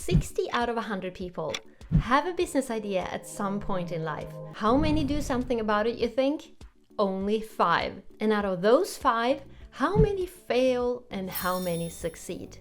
60 out of 100 people have a business idea at some point in life. How many do something about it, you think? Only 5. And out of those 5, how many fail and how many succeed?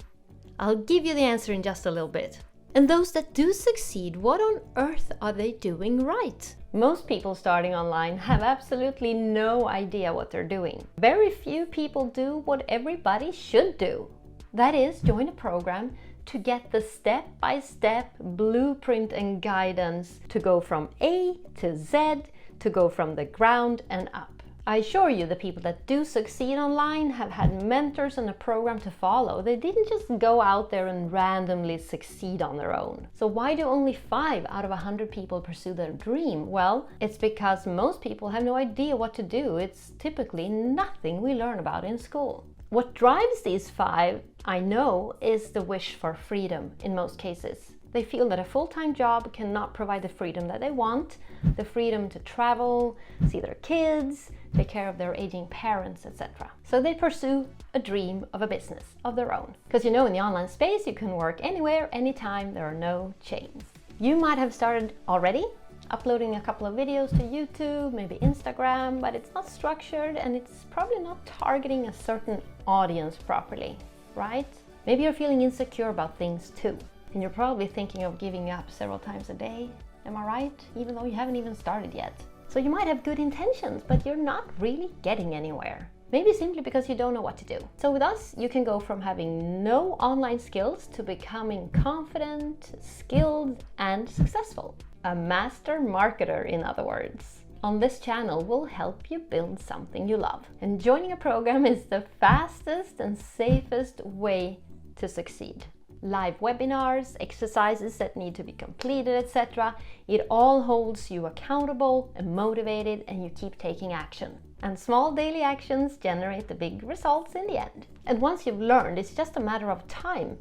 I'll give you the answer in just a little bit. And those that do succeed, what on earth are they doing right? Most people starting online have absolutely no idea what they're doing. Very few people do what everybody should do. That is, join a program to get the step-by-step blueprint and guidance to go from A to Z, to go from the ground and up. I assure you, the people that do succeed online have had mentors and a program to follow. They didn't just go out there and randomly succeed on their own. So why do only 5 out of 100 people pursue their dream? Well, it's because most people have no idea what to do. It's typically nothing we learn about in school. What drives these 5, I know, is the wish for freedom in most cases. They feel that a full-time job cannot provide the freedom that they want, the freedom to travel, see their kids, take care of their aging parents, etc. So they pursue a dream of a business of their own. Because you know, in the online space, you can work anywhere, anytime, there are no chains. You might have started already, uploading a couple of videos to YouTube, maybe Instagram, but it's not structured and it's probably not targeting a certain audience properly, right? Maybe you're feeling insecure about things too. And you're probably thinking of giving up several times a day, am I right? Even though you haven't even started yet. So you might have good intentions, but you're not really getting anywhere. Maybe simply because you don't know what to do. So with us, you can go from having no online skills to becoming confident, skilled, and successful. A master marketer, in other words. On this channel, we'll help you build something you love. And joining a program is the fastest and safest way to succeed. Live webinars, exercises that need to be completed, etc. It all holds you accountable and motivated, and you keep taking action. And small daily actions generate the big results in the end. And once you've learned, it's just a matter of time.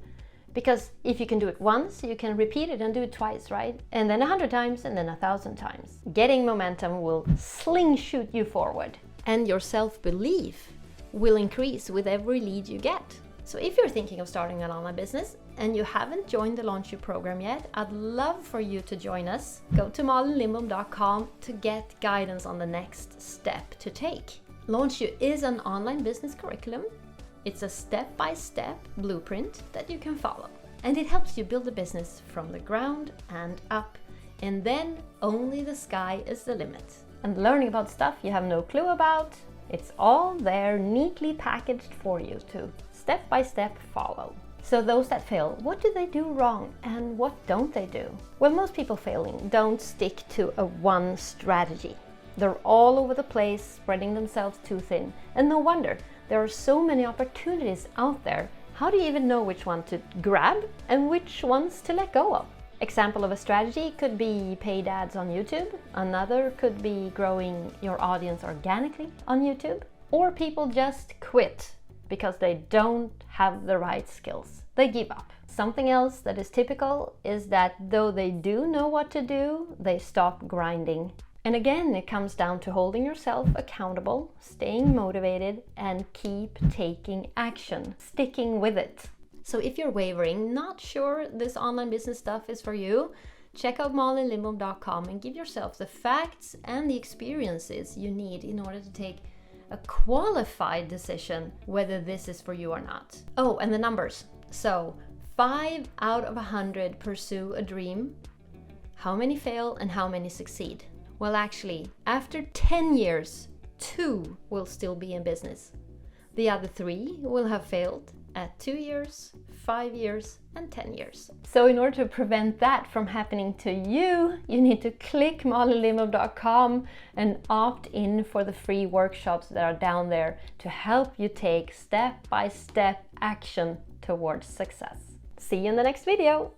Because if you can do it once, you can repeat it and do it twice, right? And then 100 times and then 1,000 times. Getting momentum will slingshot you forward. And your self-belief will increase with every lead you get. So if you're thinking of starting an online business and you haven't joined the Launch You program yet, I'd love for you to join us. Go to malinlindblom.com to get guidance on the next step to take. Launch You is an online business curriculum. It's a step-by-step blueprint that you can follow. And it helps you build a business from the ground and up. And then only the sky is the limit. And learning about stuff you have no clue about, it's all there neatly packaged for you to step-by-step follow. So those that fail, what do they do wrong and what don't they do? Well, most people failing don't stick to a one strategy. They're all over the place, spreading themselves too thin. And no wonder, there are so many opportunities out there. How do you even know which one to grab and which ones to let go of? Example of a strategy could be paid ads on YouTube. Another could be growing your audience organically on YouTube. Or people just quit because they don't have the right skills. They give up. Something else that is typical is that though they do know what to do, they stop grinding. And again, it comes down to holding yourself accountable, staying motivated, and keep taking action, sticking with it. So if you're wavering, not sure this online business stuff is for you, check out malinlindblom.com and give yourself the facts and the experiences you need in order to take a qualified decision whether this is for you or not. Oh, and the numbers. So 5 out of 100 pursue a dream. How many fail and how many succeed? Well, actually, after 10 years, 2 will still be in business. The other 3 will have failed at 2 years, 5 years, and 10 years. So in order to prevent that from happening to you, you need to click malinlindblom.com and opt in for the free workshops that are down there to help you take step-by-step action towards success. See you in the next video.